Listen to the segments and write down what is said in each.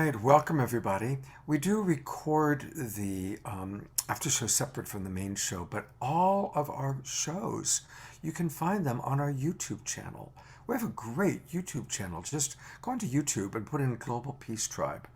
right, welcome everybody. We do record the after show separate from the main show, but all of our shows, you can find them on our YouTube channel. We have a great YouTube channel. Just go onto YouTube and put in Global Peace Tribe.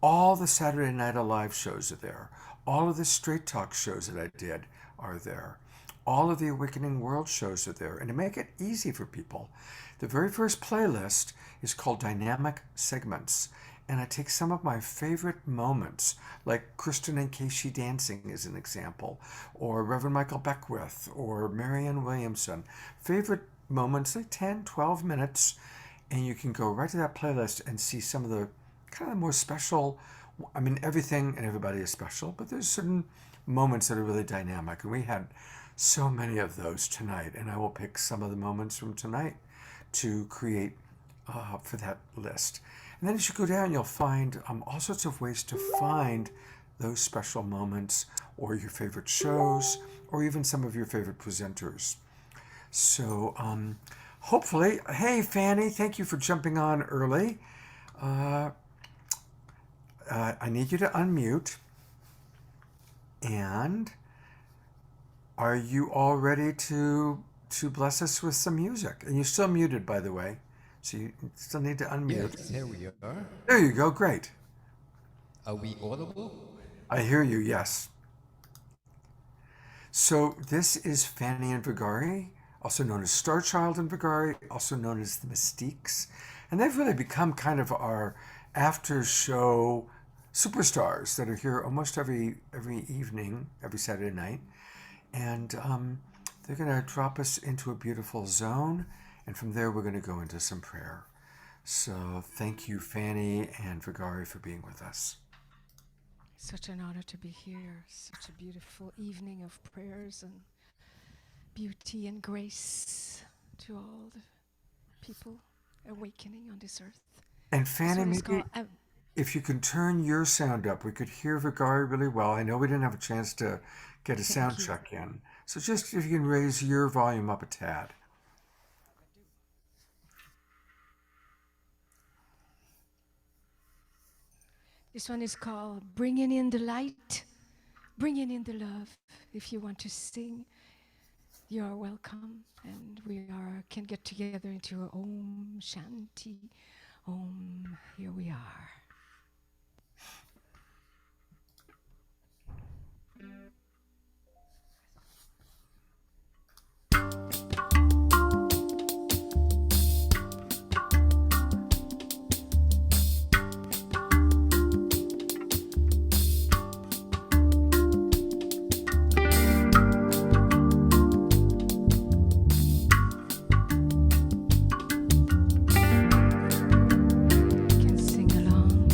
All the Saturday Night Alive shows are there. All of the Straight Talk shows that I did are there. All of the Awakening World shows are there. And to make it easy for people, the very first playlist is called Dynamic Segments. And I take some of my favorite moments, like Kristen and Casey dancing as an example, or Reverend Michael Beckwith, or Marianne Williamson. Favorite moments, like 10, 12 minutes, and you can go right to that playlist and see some of the kind of more special, I mean, everything and everybody is special, but there's certain moments that are really dynamic. And we had so many of those tonight, and I will pick some of the moments from tonight to create for that list. And then as you go down, you'll find all sorts of ways to find those special moments or your favorite shows or even some of your favorite presenters. So hopefully, hey, Fanny, thank you for jumping on early. I need you to unmute. And are you all ready to bless us with some music? And you're still muted, by the way. So you still need to unmute. Yes, here we are. There you go, great. Are we audible? I hear you, yes. So this is Fanny and Vagari, also known as Starchild and Vagari, also known as the Mystiques. And they've really become kind of our after-show superstars that are here almost every evening, every Saturday night. And they're going to drop us into a beautiful zone. And from there, we're going to go into some prayer. So thank you, Fanny and Vagari, for being with us. Such an honor to be here. Such a beautiful evening of prayers and beauty and grace to all the people awakening on this earth. And Fanny, maybe if you can turn your sound up, we could hear Vagari really well. I know we didn't have a chance to get a sound check in. So just if you can raise your volume up a tad. This one is called Bringing in the Light, Bringing in the Love. If you want to sing, you are welcome. And we can get together into a Om Shanti Om. Here we are. You can sing along.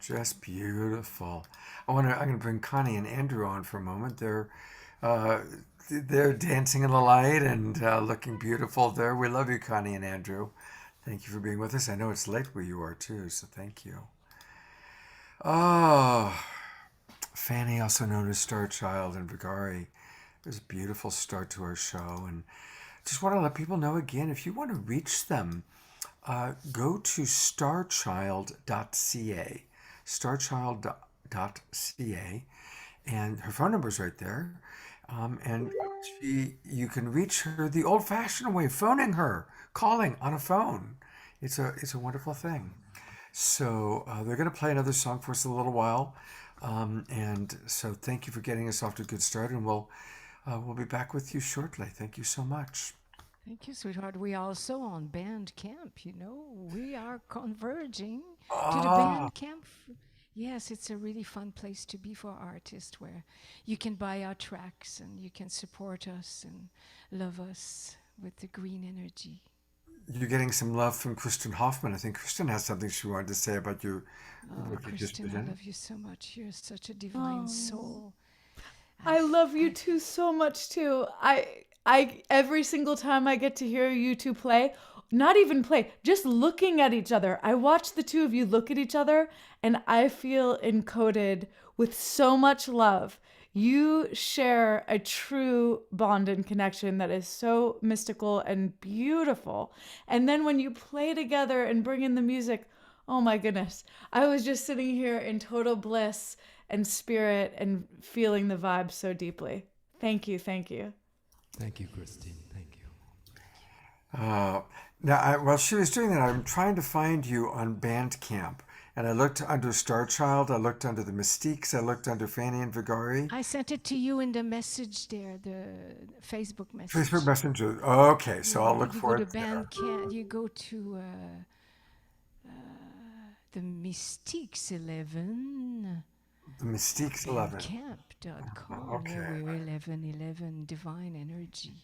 Just beautiful. I'm gonna bring Connie and Andrew on for a moment. Uh, they're dancing in the light and looking beautiful there. We love you, Connie and Andrew. Thank you for being with us. I know it's late where you are too, so thank you. Oh, Fanny, also known as Starchild and Vagari. It was a beautiful start to our show, and just want to let people know again, if you want to reach them, go to starchild.ca, starchild.ca, and her phone number's right there. And you can reach her the old-fashioned way, phoning her, calling on a phone. It's a wonderful thing. So they're going to play another song for us in a little while, and so thank you for getting us off to a good start, and we'll be back with you shortly. Thank you so much. Thank you, sweetheart. We also on Bandcamp, we are converging to the Ah, Bandcamp. Yes, it's a really fun place to be for artists where you can buy our tracks and you can support us and love us with the green energy. you're getting some love from Kristin Hoffmann. I think Kristin has something she wanted to say about you, Oh, what you just Kristen, I presented. love you so much. You're such a divine Oh, soul. I I've, love you I, two so much too. I every single time I get to hear you two play, not even play, just looking at each other. I watch the two of you look at each other and I feel encoded with so much love. You share a true bond and connection that is so mystical and beautiful. And then when you play together and bring in the music, oh my goodness. I was just sitting here in total bliss and spirit and feeling the vibe so deeply. Thank you. Thank you. Thank you, Christine. Thank you. Uh, while she was doing that, I'm trying to find you on Bandcamp. And I looked under Starchild, I looked under the Mystiques, I looked under Fanny and Vagari. I sent it to you in the message there, the Facebook Facebook message. Messenger. Okay, so Yeah, I'll look if you go for to it there. Bandcamp, you go to the Mystiques 11, The Mystiques 11. bandcamp.com. Yeah, Okay. we're 1111 divine energy.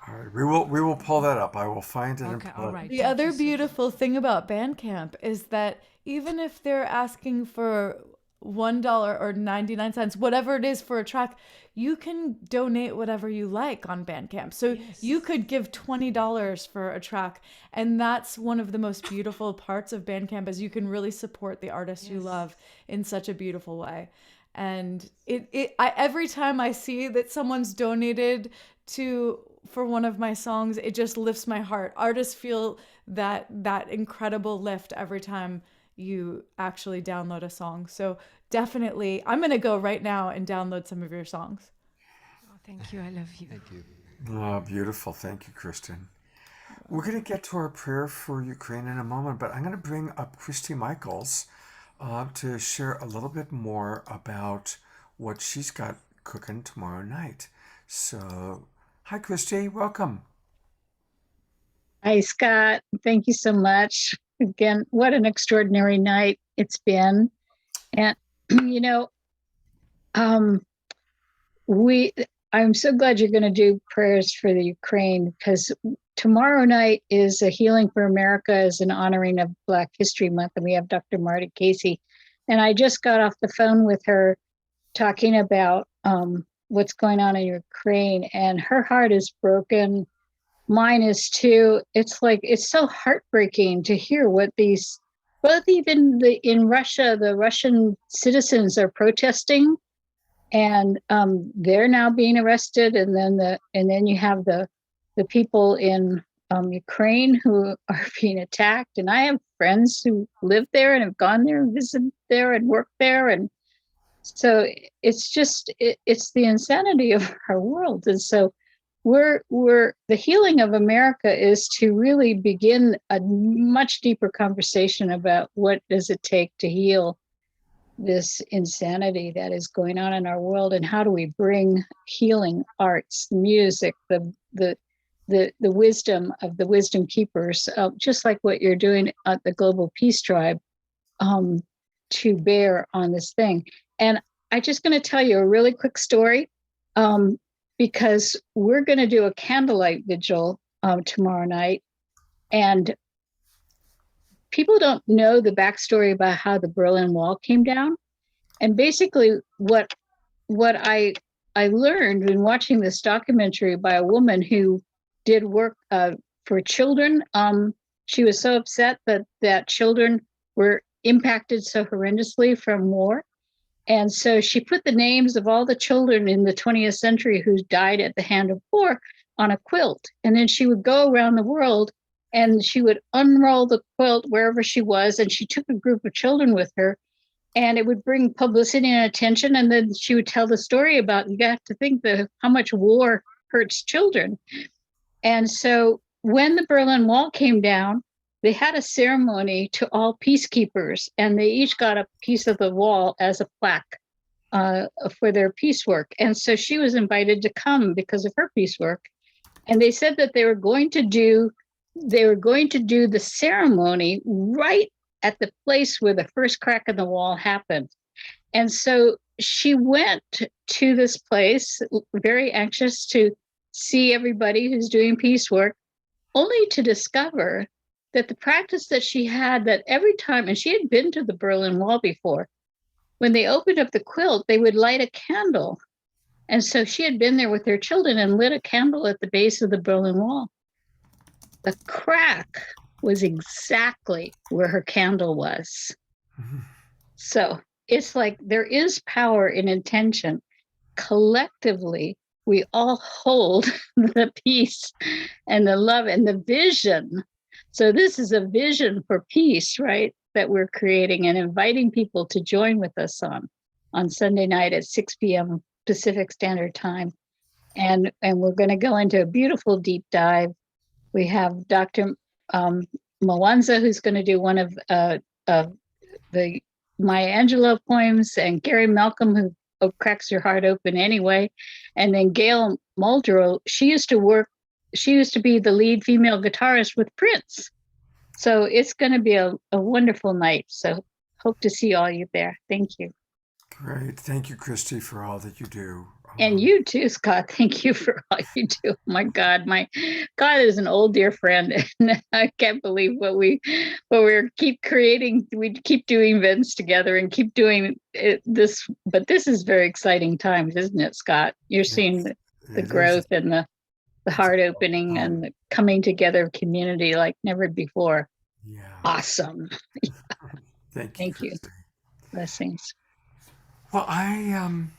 All right. We will pull that up. I will find it and Okay, pull all it. right. The Thank you other so much. beautiful thing about Bandcamp is that even if they're asking for $1 or 99 cents, whatever it is for a track, you can donate whatever you like on Bandcamp. So you Yes. could give $20 for a track. And that's one of the most beautiful parts of Bandcamp is you can really support the artists you Yes. love in such a beautiful way. And every time I see that someone's donated to for one of my songs, it just lifts my heart. Artists feel that incredible lift every time you actually download a song. So definitely, I'm gonna go right now and download some of your songs. Oh, thank you. I love you. Thank you. Oh, beautiful. Thank you, Kristen. We're going to get to our prayer for Ukraine in a moment, but I'm going to bring up Christie Michaels to share a little bit more about what she's got cooking tomorrow night. So, hi, Christy. Welcome. Hi, Scott. Thank you so much. Again, what an extraordinary night it's been. And, you know, um, I'm so glad you're going to do prayers for the Ukraine because tomorrow night is a Healing for America as an honoring of Black History Month. And we have Dr. Marty Casey. And I just got off the phone with her talking about what's going on in Ukraine. And her heart is broken. Mine is too. It's like, it's so heartbreaking to hear what these, both even in Russia, the Russian citizens are protesting and they're now being arrested. And then you have the people in Ukraine who are being attacked. And I have friends who live there and have gone there and visited there and worked there. And so it's just, it's the insanity of our world. And so we're the healing of America is to really begin a much deeper conversation about what does it take to heal this insanity that is going on in our world, and how do we bring healing arts, music, the wisdom of the wisdom keepers, just like what you're doing at the Global Peace Tribe, to bear on this thing. And I'm just going to tell you a really quick story, because we're going to do a candlelight vigil tomorrow night. And people don't know the backstory about how the Berlin Wall came down. And basically what I learned in watching this documentary by a woman who did work for children. She was so upset that children were impacted so horrendously from war. And so she put the names of all the children in the 20th century who died at the hand of war on a quilt. And then she would go around the world and she would unroll the quilt wherever she was. And she took a group of children with her, and it would bring publicity and attention. And then she would tell the story about, you got to think how much war hurts children. And so when the Berlin Wall came down, they had a ceremony to all peacekeepers, and they each got a piece of the wall as a plaque for their peace work. And so she was invited to come because of her peace work. And they said that they were going to do the ceremony right at the place where the first crack in the wall happened. And so she went to this place, very anxious to see everybody who's doing peace work, only to discover that the practice that she had, that every time, and she had been to the Berlin Wall before, when they opened up the quilt, they would light a candle. And so she had been there with her children and lit a candle at the base of the Berlin Wall. The crack was exactly where her candle was. Mm-hmm. So it's like there is power in intention. Collectively, we all hold the peace and the love and the vision. So this is a vision for peace, right? That we're creating and inviting people to join with us on Sunday night at 6 p.m. Pacific Standard Time. And we're going to go into a beautiful deep dive. We have Dr. Mwanza, who's going to do one of the Maya Angelou poems, and Gary Malcolm, who cracks your heart open anyway. And then Gail Muldrow, she used to be the lead female guitarist with Prince. So it's going to be a wonderful night. So hope to see all you there. Thank you. Great. Thank you, Christie, for all that you do. And you too, Scott. Thank you for all you do. My God is an old dear friend. And I can't believe what we keep creating. We keep doing events together and keep doing this. But this is very exciting times, isn't it, Scott? You're seeing the growth and the heart opening and the coming together of community like never before. Yeah. Awesome. Thank you. Blessings. Well, I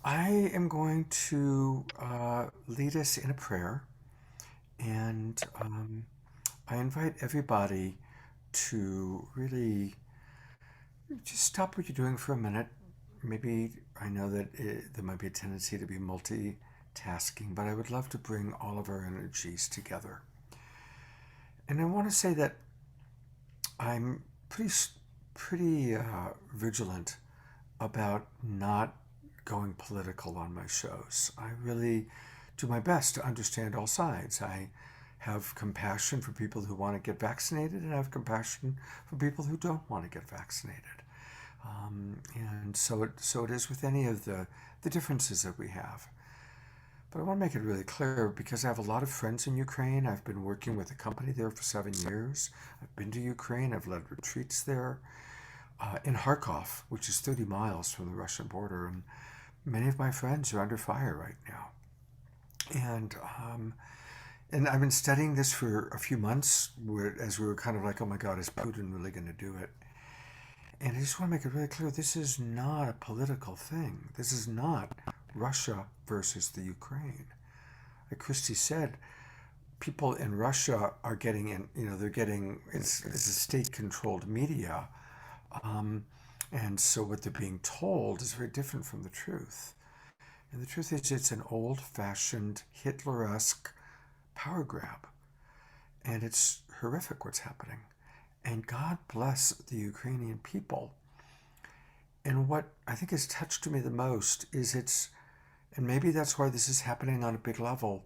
am going to lead us in a prayer, and I invite everybody to really just stop what you're doing for a minute. Maybe I know that there might be a tendency to be multitasking, but I would love to bring all of our energies together. And I want to say that I'm pretty vigilant about not going political on my shows. I really do my best to understand all sides. I have compassion for people who want to get vaccinated, and I have compassion for people who don't want to get vaccinated. And so it is with any of the differences that we have. But I want to make it really clear, because I have a lot of friends in Ukraine. I've been working with a company there for 7 years. I've been to Ukraine. I've led retreats there. In Kharkov, which is 30 miles from the Russian border, and many of my friends are under fire right now. And I've been studying this for a few months, as we were kind of like, oh my God, is Putin really going to do it? And I just want to make it really clear, this is not a political thing. This is not Russia versus the Ukraine. Like Christie said, people in Russia are getting it's a state-controlled media. And so what they're being told is very different from the truth. And the truth is, it's an old-fashioned Hitler-esque power grab. And it's horrific what's happening. And God bless the Ukrainian people. And what I think has touched me the most is and maybe that's why this is happening on a big level,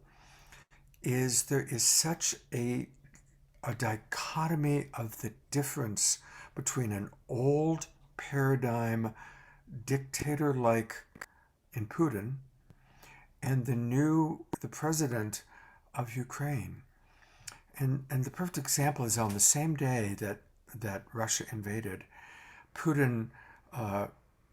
is there is such a dichotomy of the difference between an old paradigm dictator-like in Putin and the president of Ukraine. And the perfect example is on the same day that that Russia invaded, Putin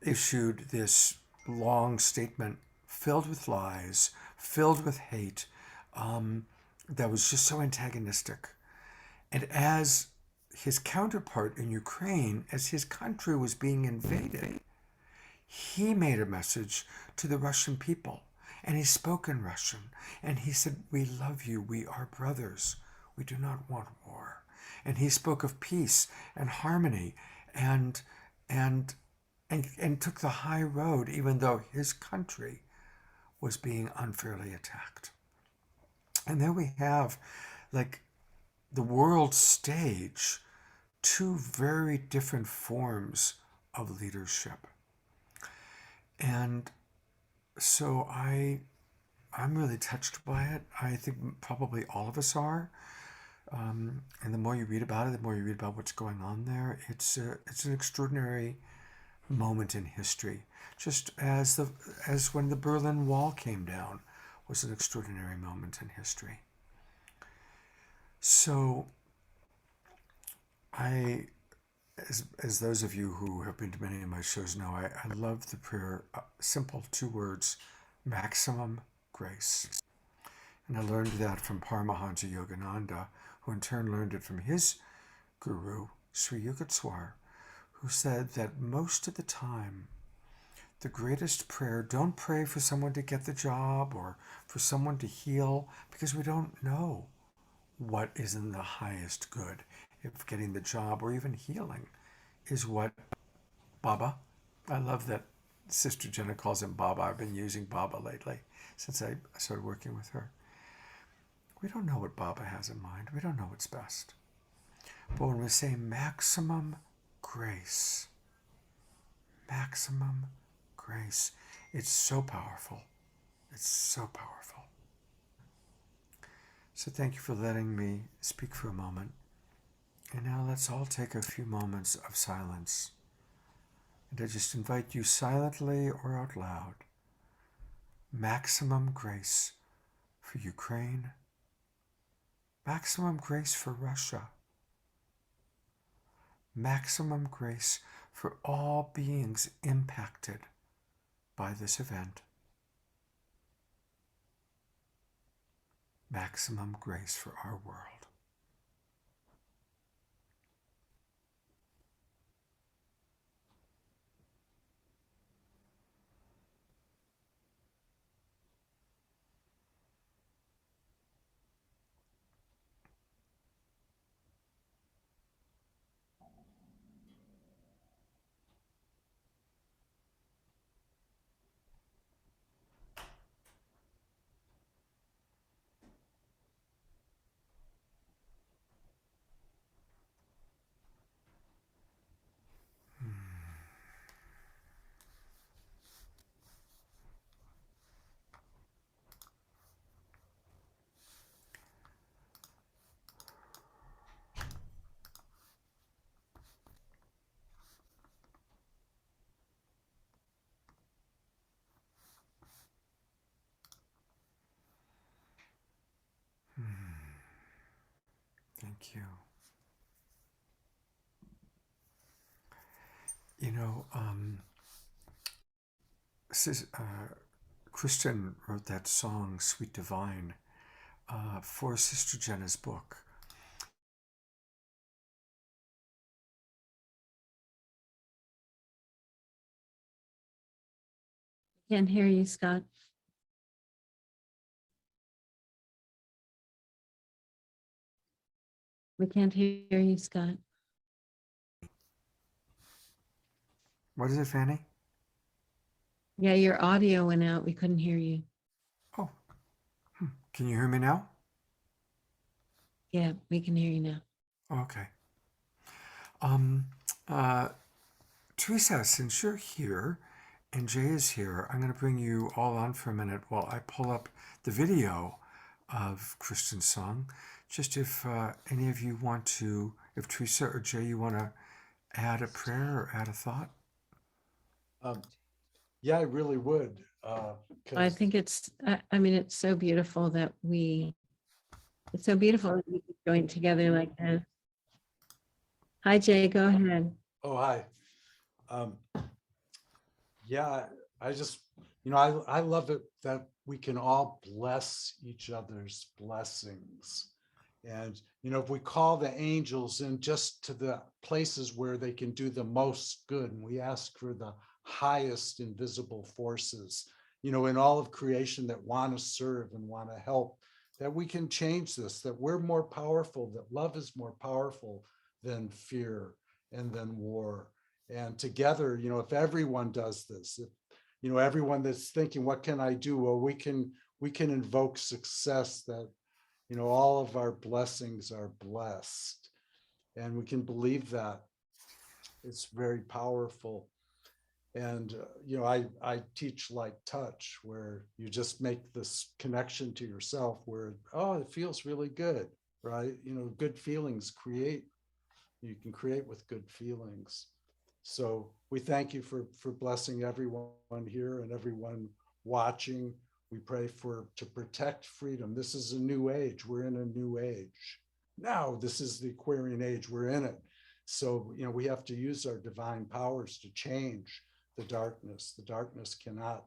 issued this long statement filled with lies, filled with hate, that was just so antagonistic. And as his counterpart in Ukraine, as his country was being invaded, he made a message to the Russian people. And he spoke in Russian. And he said, "We love you. We are brothers. We do not want war." And he spoke of peace and harmony and took the high road, even though his country was being unfairly attacked. And there we have, like, the world stage, two very different forms of leadership. And so I'm really touched by it. I think probably all of us are. And the more you read about it, the more you read about what's going on there. It's an extraordinary moment in history. Just as when the Berlin Wall came down was an extraordinary moment in history. So as those of you who have been to many of my shows know, I love the prayer, simple 2 words, maximum grace. And I learned that from Paramahansa Yogananda, who in turn learned it from his guru, Sri Yugotswar, who said that most of the time, the greatest prayer, don't pray for someone to get the job or for someone to heal, because we don't know what is in the highest good. If getting the job or even healing is what Baba, I love that Sister Jenna calls him Baba. I've been using Baba lately since I started working with her. We don't know what Baba has in mind. We don't know what's best. But when we say maximum grace, it's so powerful. It's so powerful. So thank you for letting me speak for a moment. And now let's all take a few moments of silence. And I just invite you silently or out loud. Maximum grace for Ukraine. Maximum grace for Russia. Maximum grace for all beings impacted by this event. Maximum grace for our world. Thank you. You know, Kristin wrote that song, Sweet Divine, for Sister Jenna's book. Can't hear you, Scott. We can't hear you, Scott. What is it, Fanny? Yeah, your audio went out. We couldn't hear you. Oh, can you hear me now? Yeah, we can hear you now. Okay. Teresa, since you're here and Jay is here, I'm going to bring you all on for a minute while I pull up the video of Kristin's song. Just if any of you want to, if Teresa or Jay, you want to add a prayer or add a thought? Yeah, I really would. I think it's, I mean, it's so beautiful that it's so beautiful that we could join together like this. Hi, Jay, go ahead. Oh, hi. Um, yeah, I just, I love it that we can all bless each other's blessings. And, if we call the angels in just to the places where they can do the most good, and we ask for the highest invisible forces, in all of creation that want to serve and want to help, that we can change this, that we're more powerful, that love is more powerful than fear and then war. And together, if everyone does this, if everyone that's thinking, what can I do? Well, we can invoke success, that all of our blessings are blessed, and we can believe that. It's very powerful. And I teach light touch, where you just make this connection to yourself, where it feels really good, right? Good feelings you can create with good feelings. So we thank you for blessing everyone here and everyone watching. We pray to protect freedom. This is a new age. We're in a new age. Now, this is the Aquarian age. We're in it. So, we have to use our divine powers to change the darkness. The darkness cannot,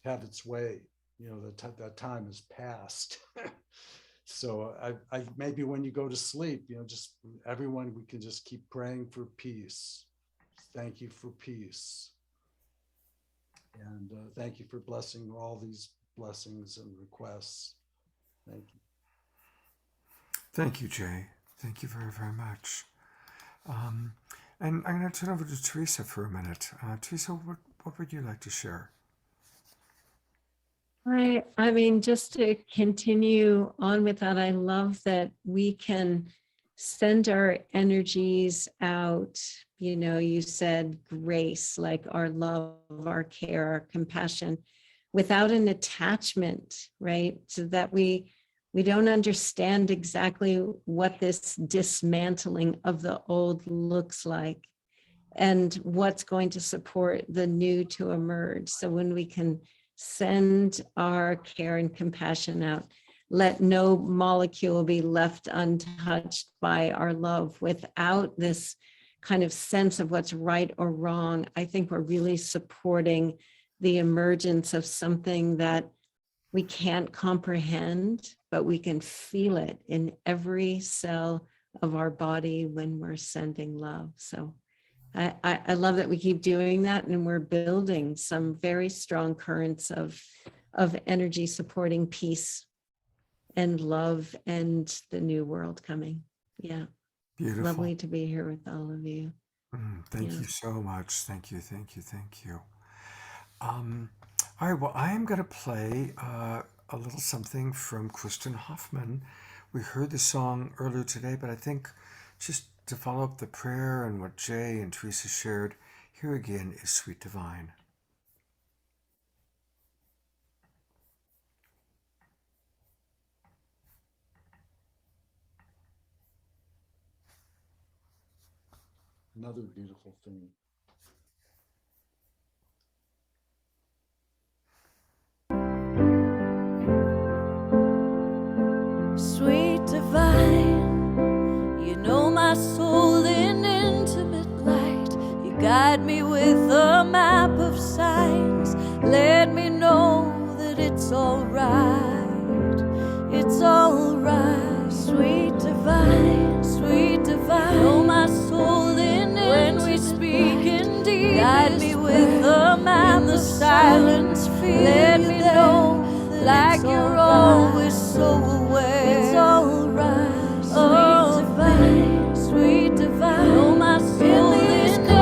have its way. That time is past. So I maybe when you go to sleep, just everyone, we can just keep praying for peace. Thank you for peace. And thank you for blessing all these blessings and requests. Thank you. Thank you, Jay. Thank you very, very much. And I'm going to turn over to Teresa for a minute. Teresa, what would you like to share? I mean, just to continue on with that, I love that we can send our energies out. You said grace, like our love, our care, our compassion, without an attachment, right? So that we don't understand exactly what this dismantling of the old looks like and what's going to support the new to emerge. So when we can send our care and compassion out, let no molecule be left untouched by our love without this kind of sense of what's right or wrong, I think we're really supporting the emergence of something that we can't comprehend, but we can feel it in every cell of our body when we're sending love. So I love that we keep doing that, and we're building some very strong currents of energy supporting peace and love and the new world coming. Yeah. Beautiful. Lovely to be here with all of you. Thank you so much. Thank you. All right, well, I am going to play a little something from Kristin Hoffmann. We heard the song earlier today, but I think just to follow up the prayer and what Jay and Teresa shared, here again is Sweet Divine. Another beautiful thing. Sweet divine, you know my soul in intimate light. You guide me with a map of signs. Let me know that it's all right. It's all right. Sweet divine, you know my soul in when we speak indeed. Guide me with a map of silence. Let me know like you're always so aware. It's all right. Sweet divine, oh my soul is good.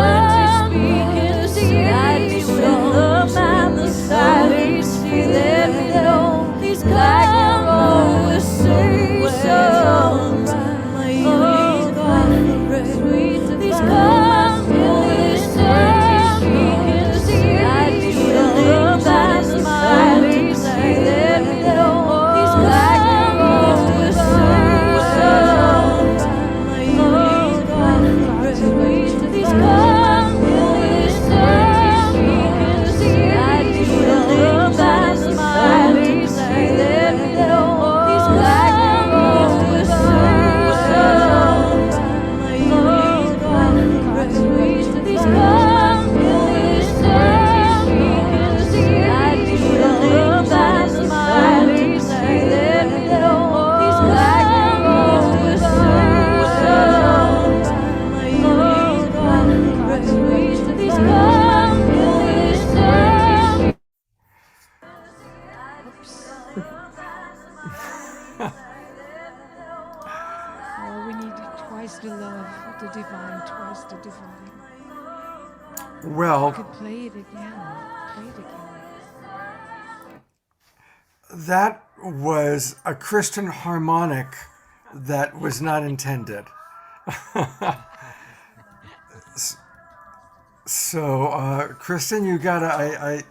Speak indeed. Guide me with a map of silence. Let me know he's like you're always so aware. It's all right. My unique offering. Sweet divine, he's come to speak indeed. Guide me with a map of silence. Let me know he's like you're always so aware. My Well, could play it again. Play it again. that was a Christian harmonic that was not intended. So, Kristin, you gotta.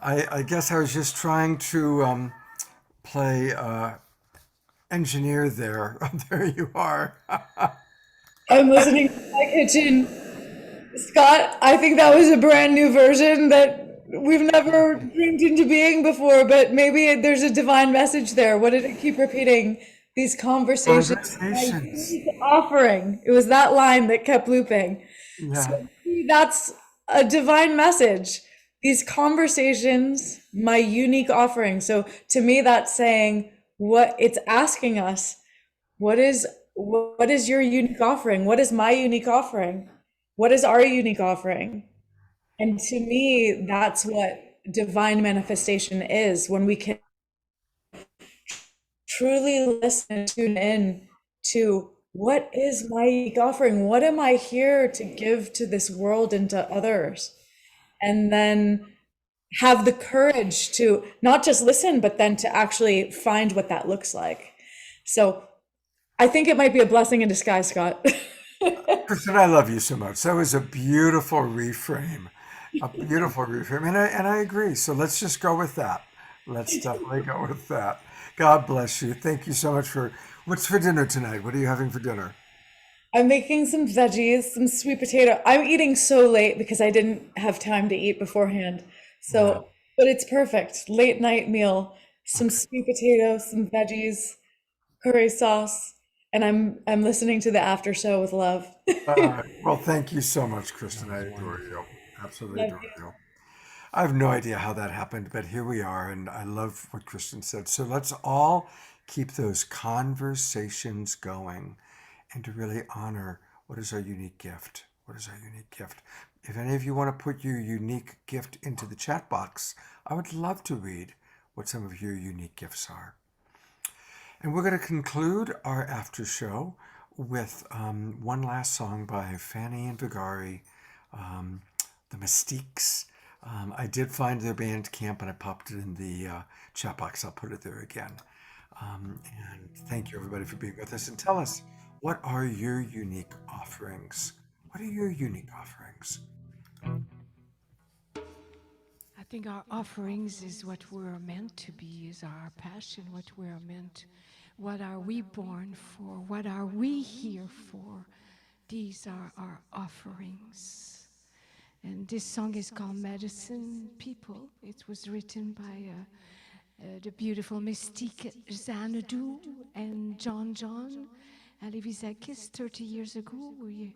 I guess I was just trying to play engineer there. There you are. I'm listening to my kitchen. Scott, I think that was a brand new version that we've never dreamed into being before, but maybe there's a divine message there. What did it keep repeating? These conversations. Conversations. Offering. It was that line that kept looping. Yeah. So that's a divine message. These conversations, my unique offering. So to me, that's saying what it's asking us. What is your unique offering? What is my unique offering? What is our unique offering? And to me, that's what divine manifestation is, when we can truly listen and tune in to what is my unique offering? What am I here to give to this world and to others? And then have the courage to not just listen, but then to actually find what that looks like. So I think it might be a blessing in disguise, Scott. Kristin, I love you so much. That was a beautiful reframe. A beautiful reframe. And I agree. So let's just go with that. Let's definitely go with that. God bless you. Thank you so much for what's for dinner tonight? What are you having for dinner? I'm making some veggies, some sweet potato. I'm eating so late because I didn't have time to eat beforehand. So, but it's perfect. Late night meal, some sweet potato, some veggies, curry sauce, and I'm listening to the after show with love. Well, thank you so much, Kristin. I adore you. Absolutely Love adore you. I have no idea how that happened, but here we are, and I love what Kristin said. So let's all keep those conversations going and to really honor what is our unique gift. What is our unique gift? If any of you want to put your unique gift into the chat box, I would love to read what some of your unique gifts are. And we're going to conclude our after show with one last song by Fanny and Vagari, the Mystiques. I did find their Bandcamp and I popped it in the chat box. I'll put it there again. And thank you everybody for being with us. And tell us, what are your unique offerings? What are your unique offerings? I think our offerings is what we're meant to be, is our passion, what we're meant. What are we born for? What are we here for? These are our offerings. And this song is called Medicine People. It was written by the beautiful Mystique Xanadu and John Alivisakis 30 years ago. We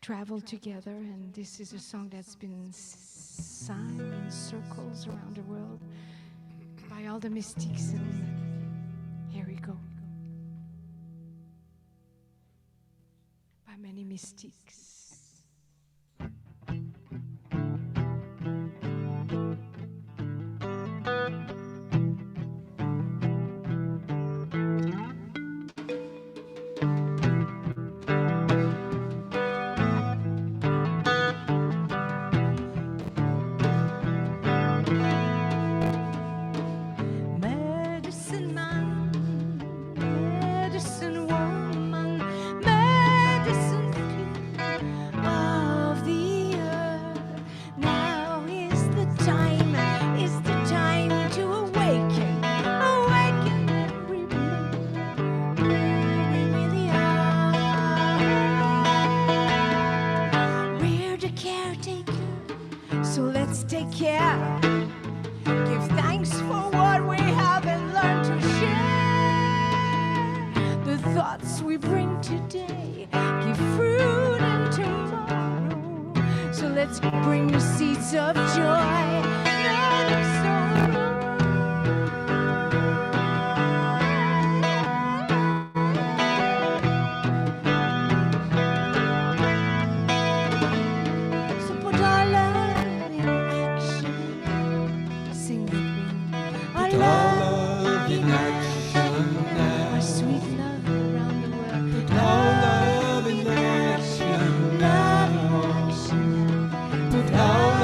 traveled together, and this is a song that's been sung in circles around the world by all the mystics. And here we go. By many mystics. Take care. Give thanks for what we have and learn to share. The thoughts we bring today give fruit in tomorrow. So let's bring the seeds of joy, not of sorrow. So put our love in action. Sing with me. Our love in action now. Our sweet love around the world. Put our love in action now. Put our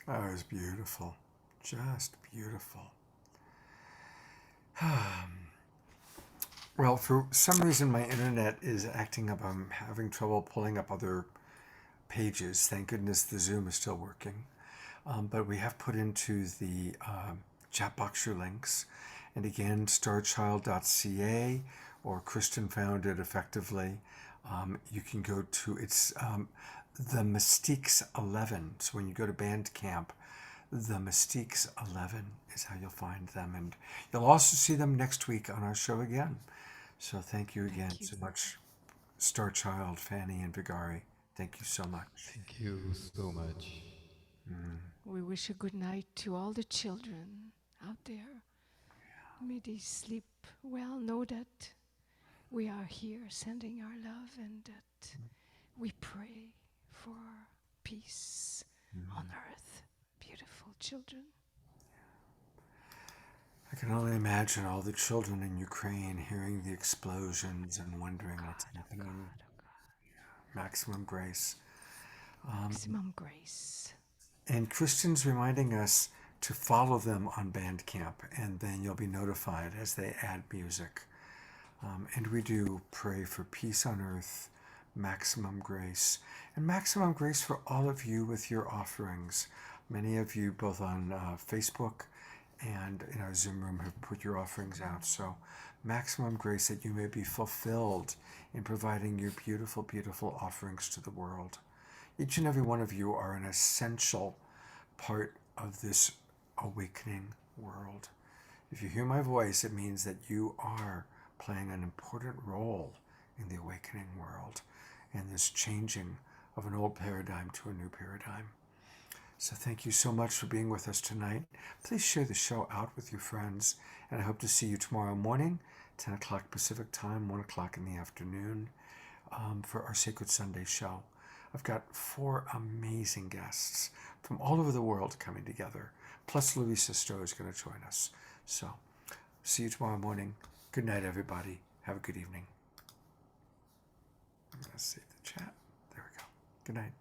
Oh, it was beautiful. Just beautiful. Well, for some reason, my internet is acting up. I'm having trouble pulling up other pages. Thank goodness the Zoom is still working. But we have put into the chat box your links. And again, starchild.ca, or Kristin found it effectively. You can go to, it's the Mystiques 11. So when you go to Bandcamp, the Mystiques 11 is how you'll find them. And you'll also see them next week on our show again. So thank you again so much, Starchild, Fanny, and Vagari. Thank you so much. Thank you so much. We wish a good night to all the children out there. May they sleep well. Know that we are here sending our love, and that we pray for peace on earth. Beautiful children. I can only imagine all the children in Ukraine hearing the explosions and wondering what's happening. Maximum grace. Maximum grace. And Kristin's reminding us to follow them on Bandcamp, and then you'll be notified as they add music. And we do pray for peace on earth, maximum grace, and maximum grace for all of you with your offerings. Many of you, both on Facebook and in our Zoom room, have put your offerings out. So maximum grace that you may be fulfilled in providing your beautiful, beautiful offerings to the world. Each and every one of you are an essential part of this awakening world. If you hear my voice, it means that you are playing an important role in the awakening world and this changing of an old paradigm to a new paradigm. So thank you so much for being with us tonight. Please share the show out with your friends, and I hope to see you tomorrow morning, 10 o'clock Pacific time, 1 o'clock in the afternoon, for our Sacred Sunday show. I've got 4 amazing guests from all over the world coming together, plus Louisa Stowe is going to join us. So see you tomorrow morning. Good night, everybody. Have a good evening. I'm going to save the chat. There we go. Good night.